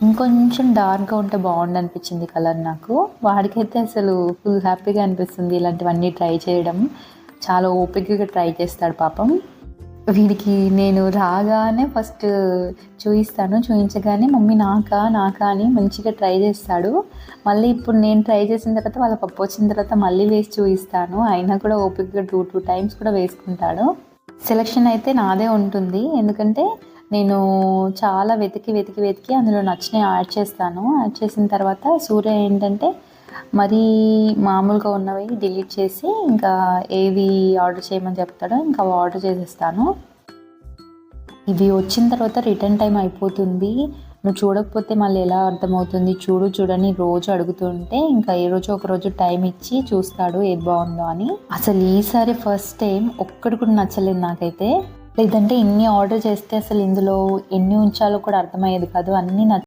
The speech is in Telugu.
ఇంకొంచెం డార్క్‌గా ఉంటే బావుండనిపించింది కలర్ నాకు. వాడికైతే అసలు ఫుల్ హ్యాపీగా అనిపిస్తుంది ఇలాంటివన్నీ ట్రై చేయడం. చాలా ఓపికగా ట్రై చేస్తాడు పాపం. వీడికి నేను రాగానే ఫస్ట్ చూయిస్తాను. చూయించగానే మమ్మీ నాకా? నాకా? అని మంచిగా ట్రై చేస్తాడు. మళ్ళీ ఇప్పుడు నేను ట్రై చేసిన తర్వాత వాళ్ళ పప్పు వచ్చిన తర్వాత మళ్ళీ వేసి చూయిస్తాను. అయినా కూడా ఓపికగా 2 టైమ్స్ కూడా వేసుకుంటాడు. సెలక్షన్ అయితే నాదే ఉంటుంది. ఎందుకంటే నేను చాలా వెతికి అందులో నచ్చినవి యాడ్ చేస్తాను. యాడ్ చేసిన తర్వాత సూర్య ఏంటంటే మరీ మామూలుగా ఉన్నవి డిలీట్ చేసి ఇంకా ఏవి ఆర్డర్ చేయమని చెప్తాడో ఇంకా అవి ఆర్డర్ చేసేస్తాను. ఇవి వచ్చిన తర్వాత రిటర్న్ టైం అయిపోతుంది. నువ్వు చూడకపోతే మళ్ళీ ఎలా అర్థమవుతుంది, చూడని రోజు అడుగుతుంటే ఇంకా ఏ రోజు ఒక రోజు టైం ఇచ్చి చూస్తాడు ఏది బాగుందో అని. అసలు ఈసారి ఫస్ట్ టైం ఒక్కటి కూడా నచ్చలేదు నాకైతే. లేదంటే ఇన్ని ఆర్డర్ చేస్తే అసలు ఇందులో ఎన్ని ఉంచాలో కూడా అర్థమయ్యేది కాదు. అన్నీ